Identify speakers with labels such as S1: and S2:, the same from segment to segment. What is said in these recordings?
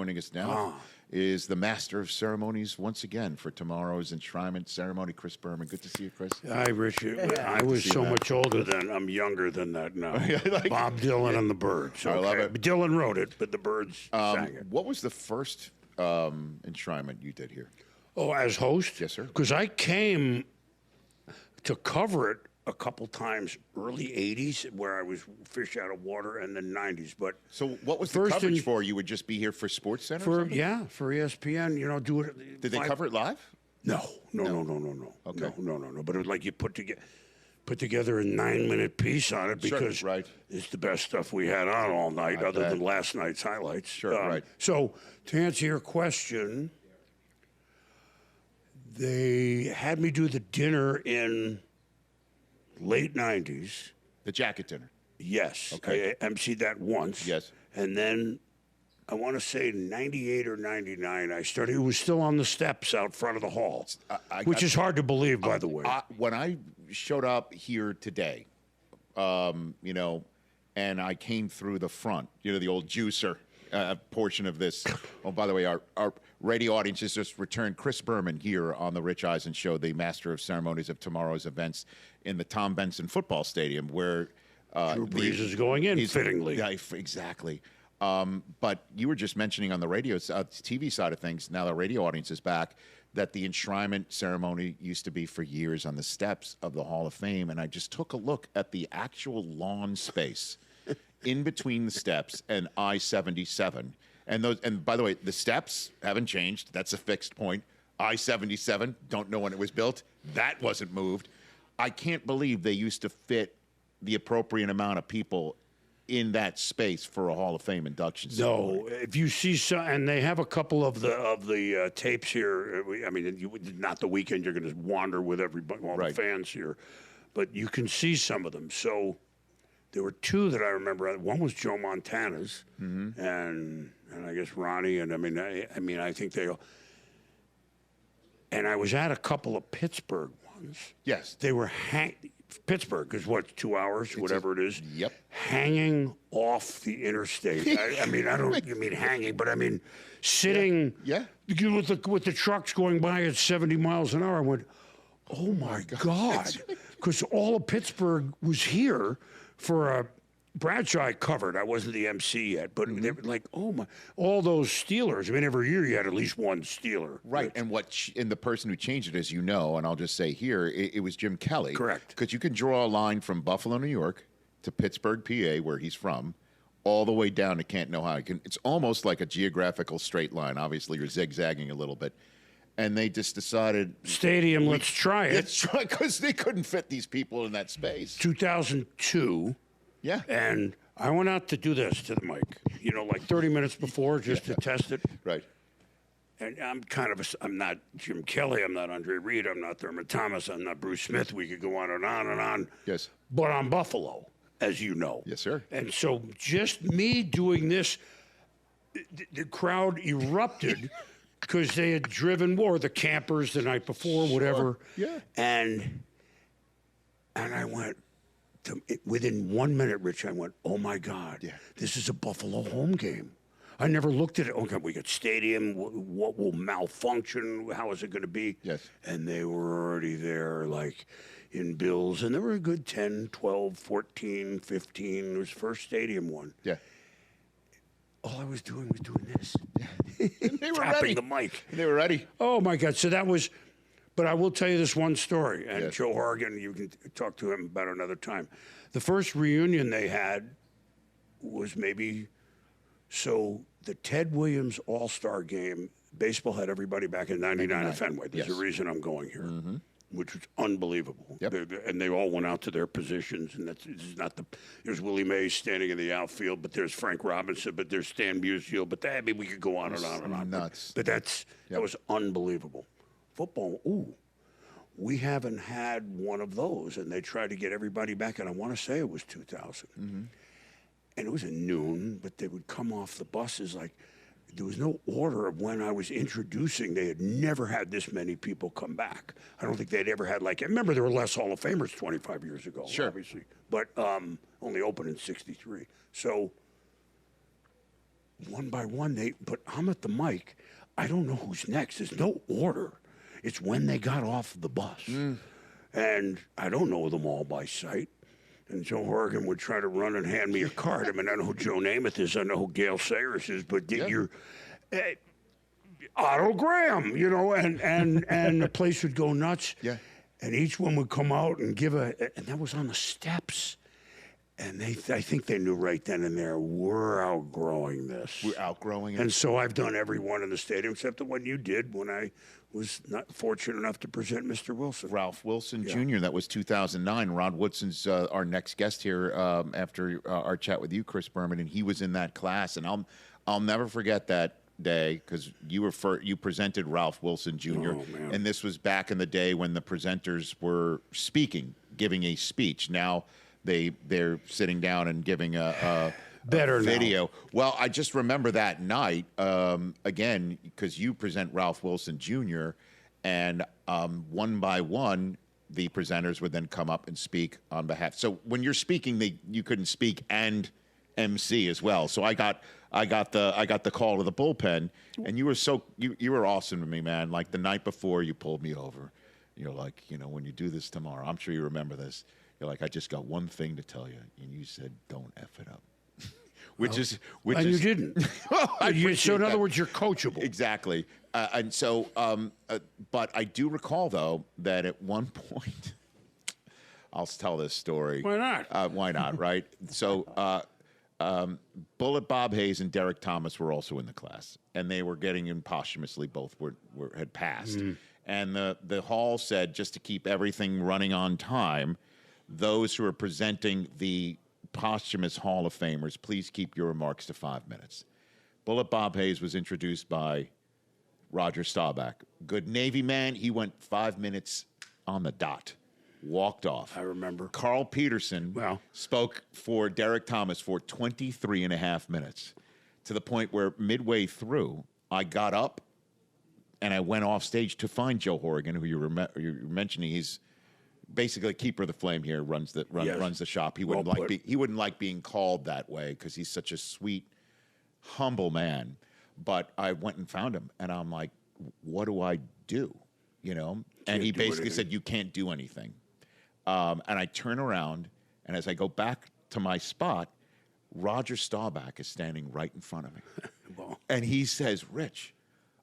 S1: joining us now is the master of ceremonies once again for tomorrow's enshrinement ceremony, Chris Berman. Good to see you, Chris.
S2: Hi, Richard. I was so much older than I'm younger than that now. Bob Dylan and the Byrds. Okay.
S1: I love it.
S2: Dylan wrote it, but the Byrds sang it.
S1: What was the first enshrinement you did here?
S2: Oh, as host?
S1: Yes, sir.
S2: Because I came to cover it a couple times early 80s where I was fish out of water and then 90s. But
S1: so what was the coverage for? You would just be here for Sports Center?
S2: For ESPN, you know, do it.
S1: Did they cover it live?
S2: No.
S1: Okay.
S2: No. But it was like you put together a 9-minute piece on it because it's the best stuff we had on all night other than last night's highlights.
S1: Sure,
S2: So to answer your question, they had me do the dinner in late 90s.
S1: The jacket dinner?
S2: Yes.
S1: Okay.
S2: I emceed that once.
S1: Yes.
S2: And then I want to say 98 or 99, I started. It was still on the steps out front of the hall, which is hard to believe, by the way.
S1: When I showed up here today, you know, and I came through the front, you know, the old juicer portion of this. Oh, by the way, our radio audience has just returned Chris Berman here on the Rich Eisen Show, the master of ceremonies of tomorrow's events in the Tom Benson Football Stadium, where
S2: Drew Brees is going in fittingly.
S1: Yeah, exactly. But you were just mentioning on the radio, TV side of things, now the radio audience is back, that the enshrinement ceremony used to be for years on the steps of the Hall of Fame. And I just took a look at the actual lawn space in between the steps and I-77. And by the way, the steps haven't changed. That's a fixed point. I-77, don't know when it was built. That wasn't moved. I can't believe they used to fit the appropriate amount of people in that space for a Hall of Fame induction ceremony.
S2: No, if you see some, and they have a couple of the tapes here. I mean, not the weekend. You're going to wander with everybody, all the fans here, but you can see some of them. So there were two that I remember. One was Joe Montana's, and I guess Ronnie, and I mean, I think they all. And I was at a couple of Pittsburgh ones.
S1: Yes,
S2: they were Pittsburgh is what, 2 hours, whatever it is.
S1: Yep.
S2: Hanging off the interstate. I mean, I don't mean hanging, but I mean sitting.
S1: Yeah.
S2: With the trucks going by at 70 miles an hour. I went, oh my God, because all of Pittsburgh was here for a Bradshaw I covered. I wasn't the MC yet, but they were like, oh my, all those Steelers. I mean, every year you had at least one Steeler.
S1: Right, and the person who changed it, as you know, and I'll just say here, it was Jim Kelly.
S2: Correct.
S1: Because you can draw a line from Buffalo, New York, to Pittsburgh, PA, where he's from, all the way down to Canton, Ohio. It's almost like a geographical straight line. Obviously, you're zigzagging a little bit. And they just decided...
S2: Stadium, let's try it.
S1: Let's try, because they couldn't fit these people in that space.
S2: 2002...
S1: Yeah.
S2: And I went out to do this to the mic, you know, like 30 minutes before just to test it.
S1: Right.
S2: And I'm not Jim Kelly, I'm not Andre Reed, I'm not Thurman Thomas, I'm not Bruce Smith. We could go on and on and on.
S1: Yes.
S2: But I'm Buffalo, as you know.
S1: Yes, sir.
S2: And so just me doing this, the crowd erupted because they had driven, or the campers the night before, whatever.
S1: Yeah.
S2: And I went, within 1 minute, Rich, I went, oh, my God, this is a Buffalo home game. I never looked at it. Okay, we got stadium. What will malfunction? How is it going to be?
S1: Yes.
S2: And they were already there, like, in bills. And there were a good 10, 12, 14, 15. It was first stadium one.
S1: Yeah.
S2: All I was doing this.
S1: They were
S2: tapping
S1: ready.
S2: the mic.
S1: They were ready.
S2: Oh, my God. So that was... But I will tell you this one story, and Joe Horgan, you can talk to him about another time. The first reunion they had was maybe, so the Ted Williams All-Star Game, baseball had everybody back in 99 at Fenway. There's a reason I'm going here, which was unbelievable.
S1: Yep.
S2: And they all went out to their positions, and there's Willie Mays standing in the outfield, but there's Frank Robinson, but there's Stan Musial, but I mean, we could go on and on and on.
S1: Nuts.
S2: But that was unbelievable. Football, we haven't had one of those, and they tried to get everybody back, and I want to say it was 2000. And it was at noon, but they would come off the buses like there was no order of when I was introducing. They had never had this many people come back. I don't think they'd ever had, like, I remember there were less Hall of Famers 25 years ago, obviously, but only opened in '63. So one by one, but I'm at the mic. I don't know who's next. There's no order. It's when they got off the bus. And I don't know them all by sight. And Joe Horrigan would try to run and hand me a card. I mean, I know who Joe Namath is. I know who Gail Sayers is. But you're Otto Graham, and the place would go nuts.
S1: Yeah.
S2: And each one would come out and and that was on the steps. And I think they knew right then and there, we're outgrowing this.
S1: We're outgrowing it.
S2: And so I've done every one in the stadium except the one you did when I was not fortunate enough to present Mr. Wilson.
S1: Ralph Wilson Jr., that was 2009. Rod Woodson's our next guest here after our chat with you, Chris Berman, and he was in that class. And I'll never forget that day because you presented Ralph Wilson Jr. And this was back in the day when the presenters were giving a speech. Now they're sitting down and giving a video.
S2: Now.
S1: Well, I just remember that night again because you present Ralph Wilson Jr. and one by one the presenters would then come up and speak on behalf. So when you're speaking, you couldn't speak and MC as well. So I got the call to the bullpen, and you were awesome to me, man. Like the night before, you pulled me over. You're like, when you do this tomorrow, I'm sure you remember this. You're like, I just got one thing to tell you, and you said, don't F it up.
S2: You didn't. So in other words, you're coachable.
S1: Exactly. And so, but I do recall though that at one point, I'll tell this story.
S2: Why not?
S1: Why not? Right. So, Bullet Bob Hayes and Derek Thomas were also in the class, and they were getting in posthumously. Both had passed, and the hall said just to keep everything running on time, those who are presenting the posthumous Hall of Famers, please keep your remarks to 5 minutes. Bullet Bob Hayes was introduced by Roger Staubach. Good Navy man. He went 5 minutes on the dot. Walked off.
S2: I remember.
S1: Carl Peterson spoke for Derek Thomas for 23 and a half minutes, to the point where midway through, I got up and I went off stage to find Joe Horrigan, who you're mentioning. He's basically keeper of the flame here, runs the shop. He wouldn't like being called that way because he's such a sweet, humble man. But I went and found him, and I'm like, what do I do? And he basically said, you can't do anything. And I turn around, and as I go back to my spot, Roger Staubach is standing right in front of me. And he says, Rich,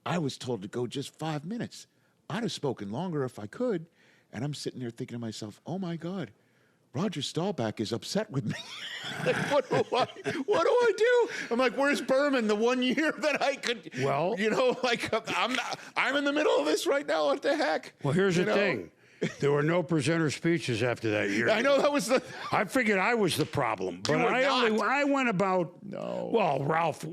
S1: I was told to go just 5 minutes. I'd have spoken longer if I could. And I'm sitting there thinking to myself, oh, my God, Roger Staubach is upset with me. Like, what do I do? I'm like, where's Berman the 1 year that I could, I'm in the middle of this right now. What the heck?
S2: Well, here's the thing. There were no presenter speeches after that year.
S1: I know that was
S2: I figured I was the problem, but I went about. No. Well, Ralph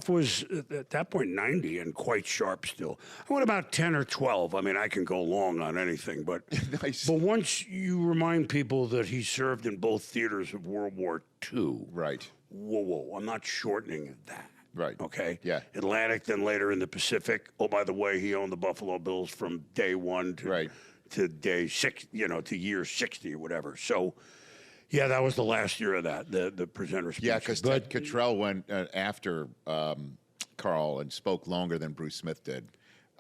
S2: was at that point 90 and quite sharp still. I went about 10 or 12. I mean, I can go long on anything, but
S1: nice.
S2: But once you remind people that he served in both theaters of World War II,
S1: right?
S2: Whoa! I'm not shortening that.
S1: Right.
S2: Okay.
S1: Yeah.
S2: Atlantic, then later in the Pacific. Oh, by the way, he owned the Buffalo Bills from day one to day 6, to year 60 or whatever. So, yeah, that was the last year of that, the presenter speech.
S1: Yeah, because Ted Cottrell went after Carl and spoke longer than Bruce Smith did.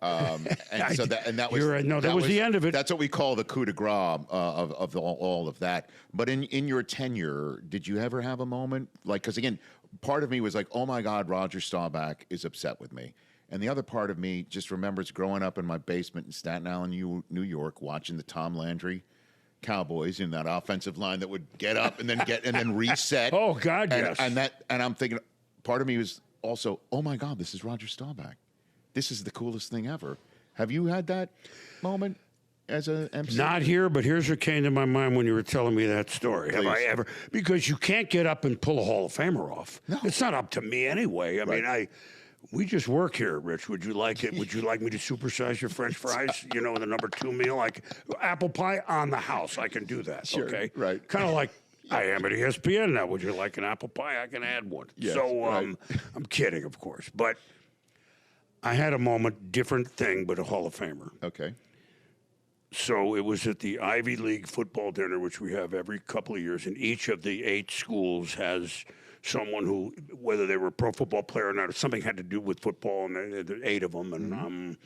S1: And that was
S2: right. No, that was the end of it.
S1: That's what we call the coup de grace of all of that. But in your tenure, did you ever have a moment because again, part of me was like, oh my God, Roger Staubach is upset with me. And the other part of me just remembers growing up in my basement in Staten Island, New York, watching the Tom Landry Cowboys in that offensive line that would get up and then reset.
S2: Oh God, yes.
S1: And I'm thinking, part of me was also, oh my God, this is Roger Staubach. This is the coolest thing ever. Have you had that moment as a MC?
S2: Not here, but here's what came to my mind when you were telling me that story.
S1: Please.
S2: Have I ever? Because you can't get up and pull a Hall of Famer off. No. It's not up to me anyway. I mean, we just work here, Rich. Would you like it? Would you like me to supersize your French fries? The number 2 meal, apple pie on the house. I can do that.
S1: Sure,
S2: okay,
S1: right.
S2: Kind of like I am at ESPN now. Would you like an apple pie? I can add one.
S1: Yes,
S2: so
S1: right.
S2: I'm kidding, of course, but I had a moment, different thing, but a Hall of Famer.
S1: Okay.
S2: So it was at the Ivy League football dinner, which we have every couple of years, and each of the 8 schools has someone who, whether they were a pro football player or not, or something had to do with football, and there are 8 of them, and I'm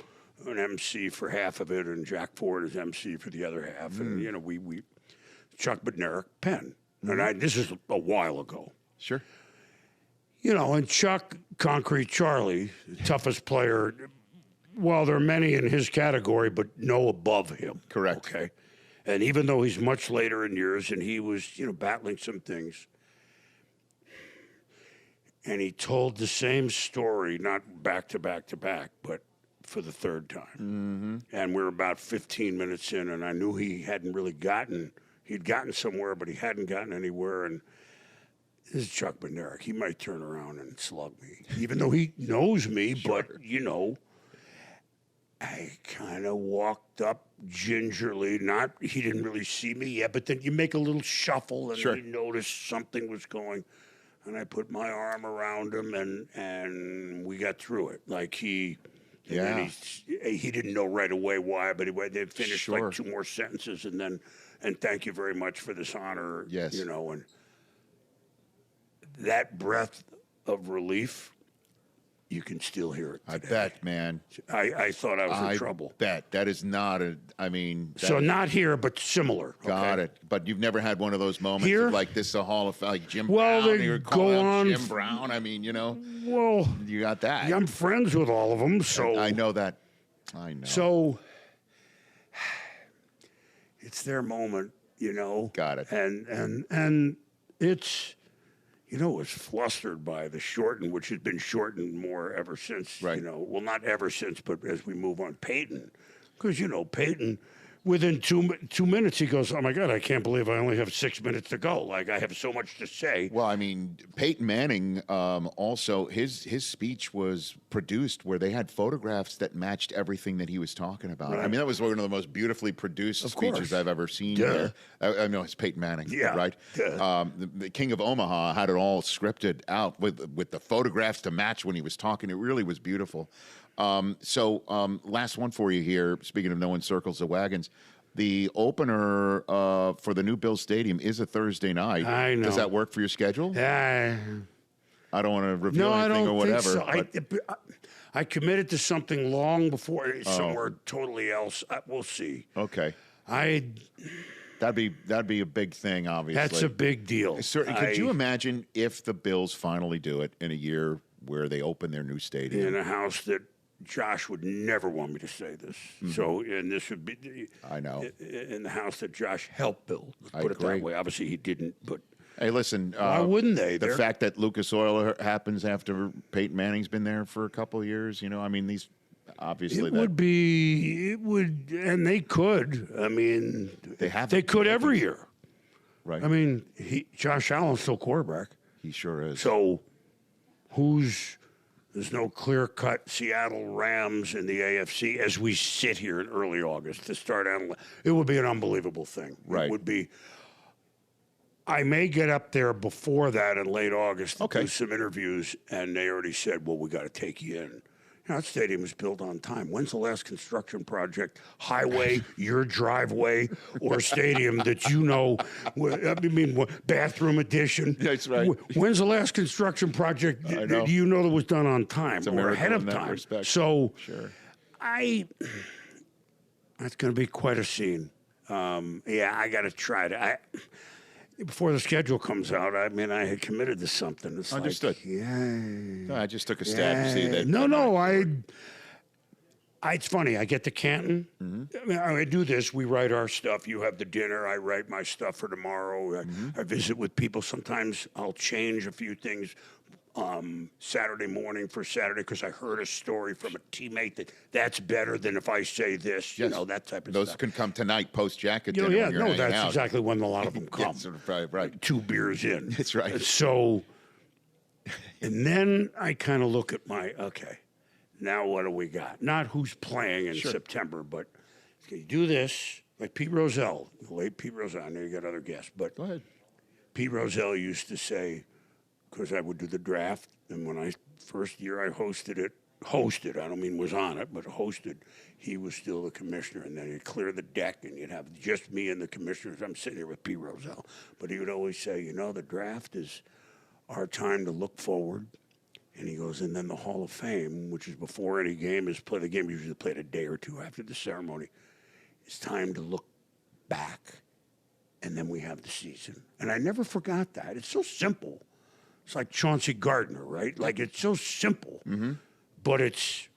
S2: an MC for half of it, and Jack Ford is MC for the other half, and we Chuck Bednarik, Penn, and this is a while ago.
S1: Sure.
S2: And Chuck, Concrete Charlie, the toughest player. Well, there are many in his category, but no above him.
S1: Correct.
S2: Okay. And even though he's much later in years and he was, battling some things, and he told the same story, not back to back to back, but for the third time. And we're about 15 minutes in, and I knew he'd gotten somewhere, but he hadn't gotten anywhere. And this is Chuck Bednarik. He might turn around and slug me, even though he knows me,
S1: Sure.
S2: but, I kind of walked up gingerly. He didn't really see me yet, but then you make a little shuffle and
S1: Sure.
S2: you notice something was going. And I put my arm around him and we got through it. Like he didn't know right away why, but they finished
S1: Sure.
S2: like 2 more sentences and thank you very much for this honor.
S1: Yes.
S2: And that breath of relief, you can still hear it today.
S1: I bet, man.
S2: I thought I was in trouble.
S1: Bet. That is not
S2: So not here, but similar.
S1: Got it. But you've never had one of those moments
S2: Here?
S1: of like this is a Hall of Fame, like Jim
S2: Well,
S1: Brown.
S2: they
S1: You're
S2: go
S1: calling out
S2: on
S1: Jim Brown. I mean,
S2: Well,
S1: you got that.
S2: I'm friends with all of them, so
S1: I know that. I know.
S2: So it's their moment,
S1: Got it.
S2: And it's. Was flustered by the shorten, which has been shortened more ever since,
S1: Right.
S2: well, not ever since, but as we move on. Peyton, because, Peyton, within two minutes, he goes, oh, my God, I can't believe I only have 6 minutes to go. Like, I have so much to say.
S1: Well, I mean, Peyton Manning also, his speech was produced where they had photographs that matched everything that he was talking about.
S2: Right.
S1: I mean, that was one of the most beautifully produced speeches
S2: course.
S1: I've ever seen.
S2: Duh.
S1: I know it's Peyton Manning,
S2: Yeah.
S1: right? The King of Omaha had it all scripted out with the photographs to match when he was talking. It really was beautiful. Last one for you here. Speaking of no one circles the wagons, the opener for the new Bills Stadium is a Thursday night.
S2: I know.
S1: Does that work for your schedule? I don't want to reveal
S2: I
S1: anything
S2: don't
S1: or whatever.
S2: think so. I committed to something long before somewhere totally else. We'll see.
S1: Okay, that'd be a big thing. Obviously,
S2: That's a big deal.
S1: Could you imagine if the Bills finally do it in a year where they open their new stadium
S2: in a house that Josh would never want me to say this. So, and this would be,
S1: I know.
S2: In the house that Josh helped build. Let's
S1: I
S2: put it
S1: agree.
S2: that way. Obviously, he didn't, but
S1: Hey, listen.
S2: why wouldn't they?
S1: The fact that Lucas Oil happens after Peyton Manning's been there for a couple of years, I mean, these obviously
S2: it would, and they could. I mean, they could every year.
S1: Right.
S2: I mean, Josh Allen's still quarterback.
S1: He sure is.
S2: So, there's no clear-cut Seattle Rams in the AFC as we sit here in early August to start analyzing. It would be an unbelievable thing.
S1: Right.
S2: It would be. I may get up there before that in late August to do some interviews, and they already said, well, we got to take you in. That stadium is built on time. When's the last construction project, highway, your driveway, or stadium that bathroom addition?
S1: That's right.
S2: When's the last construction project that that was done on time or ahead of time?
S1: Respect.
S2: So
S1: sure.
S2: That's going to be quite a scene. I got to try to. Before the schedule comes out, I had committed to something. It's
S1: Understood.
S2: No,
S1: I just took a stab to see that.
S2: It's funny. I get to Canton.
S1: Mm-hmm.
S2: I do this. We write our stuff. You have the dinner. I write my stuff for tomorrow. I visit with people. Sometimes I'll change a few things Saturday morning for Saturday because I heard a story from a teammate that's better than if I say this.
S1: Yes.
S2: That type of
S1: Those
S2: stuff.
S1: can come tonight post jacket dinner. When you're hanging
S2: that's
S1: out.
S2: exactly when a lot of them come.
S1: Right.
S2: 2 beers in.
S1: That's right.
S2: So, and then I kind of look at now what do we got? Not who's playing in September, but you do this, like Pete Rozelle, the late Pete Rozelle. I know you got other guests, but
S1: Go ahead.
S2: Pete Rozelle used to say, because I would do the draft, and when first year I hosted it, hosted, I don't mean was on it, but hosted, he was still the commissioner. And then he'd clear the deck, and you'd have just me and the commissioners. I'm sitting here with P. Rozelle. But he would always say, you know, the draft is our time to look forward. And he goes, and then the Hall of Fame, which is before any game is played. The game usually played a day or two after the ceremony. It's time to look back, and then we have the season. And I never forgot that. It's so simple. It's like Chauncey Gardner, right? Like, it's so simple. Mm-hmm. But it's,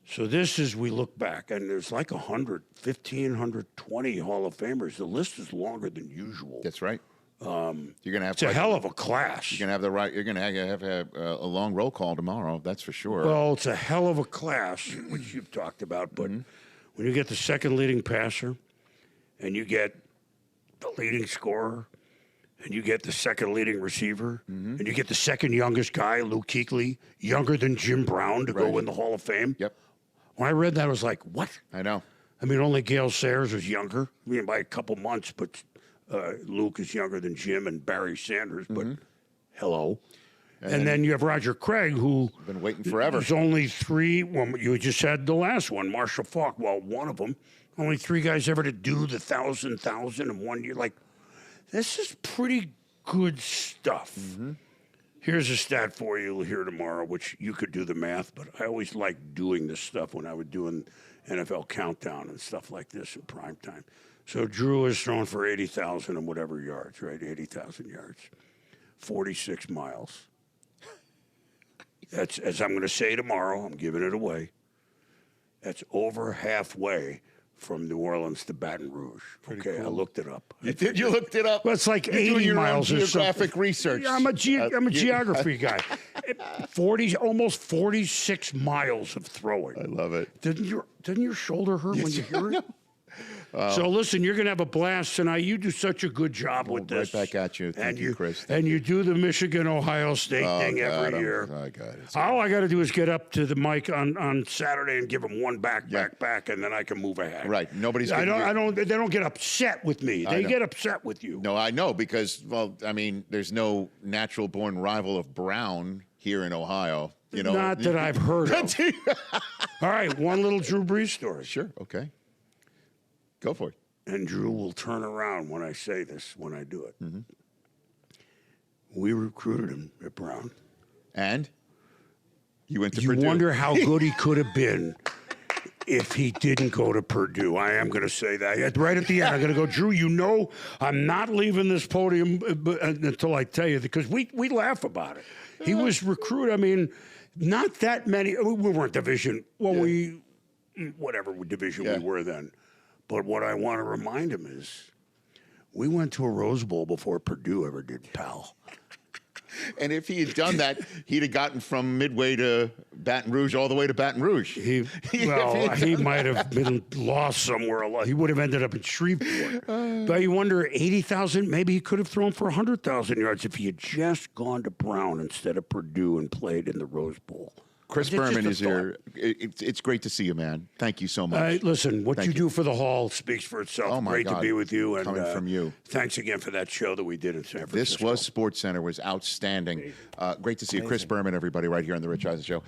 S2: so this is, we look back, and there's like 120 Hall of Famers. The list is longer than usual.
S1: That's right. You're gonna have.
S2: It's a hell of a class.
S1: You're gonna have the right. You're gonna have a long roll call tomorrow. That's for sure.
S2: Well, it's a hell of a class, which you've talked about. But when you get the second leading passer, and you get the leading scorer, and you get the second leading receiver, and you get the second youngest guy, Luke Kuechly, younger than Jim Brown, to go in the Hall of Fame.
S1: Yep.
S2: When I read that, I was like, what?
S1: I know.
S2: I mean, only Gale Sayers was younger, I mean, by a couple months, but Luke is younger than Jim and Barry Sanders, but hello. And then you have Roger Craig, who
S1: been waiting forever.
S2: There's only three. Well, you just had the last one, Marshall Faulk. Well, one of them. Only three guys ever to do the 1,000 in 1 year. Like, this is pretty good stuff. Here's a stat for you. You'll hear tomorrow, which you could do the math, but I always liked doing this stuff when I was doing NFL Countdown and stuff like this in prime time. So Drew is thrown for 80,000 and whatever yards, right? 80,000 yards, 46 miles. That's, as I'm going to say tomorrow, I'm giving it away. That's over halfway from New Orleans to Baton Rouge. Okay, cool. I looked it up.
S1: You looked it up?
S2: Well, it's like
S1: You're
S2: 80
S1: doing your
S2: miles
S1: own
S2: or
S1: geographic
S2: something.
S1: research.
S2: Yeah, I'm a geography guy. 40, almost 46 miles of throwing.
S1: I love it.
S2: Doesn't your shoulder hurt when you hear it? So listen, you're going to have a blast tonight. You do such a good job with this.
S1: Right back at you. Thank you, Chris.
S2: And you do the Michigan-Ohio State thing every year.
S1: Oh, God.
S2: All I got to do is get up to the mic on Saturday and give them one back, and then I can move ahead.
S1: Right. Nobody's.
S2: They don't get upset with me. They get upset with you.
S1: No, I know because, well, I mean, there's no natural-born rival of Brown here in Ohio. You know,
S2: not that I've heard of. All right, one little Drew Brees story.
S1: Sure. Okay. Go for it.
S2: And Drew will turn around when I say this, when I do it. We recruited him at Brown.
S1: And? You went to
S2: Purdue.
S1: Purdue.
S2: You wonder how good he could have been if he didn't go to Purdue. I am going to say that. Right at the end, I'm going to go, Drew, you know I'm not leaving this podium until I tell you, because we laugh about it. He was recruited. I mean, not that many. We weren't division. Well, whatever division we were then. But what I want to remind him is we went to a Rose Bowl before Purdue ever did, pal.
S1: And if he had done that, he'd have gotten from Midway to Baton Rouge all the way to Baton Rouge.
S2: He might have been lost somewhere. He would have ended up in Shreveport. But you wonder, 80,000, maybe he could have thrown for 100,000 yards if he had just gone to Brown instead of Purdue and played in the Rose Bowl.
S1: Chris Berman is here. It's great to see you, man. Thank you so much.
S2: Listen, what you do for the Hall speaks for itself.
S1: Oh, my
S2: great
S1: God.
S2: to be with you. And,
S1: coming from you.
S2: Thanks again for that show that we did in San Francisco.
S1: This was SportsCenter. Was outstanding. Great to see you. Chris Berman, everybody, right here on The Rich Eisen Show.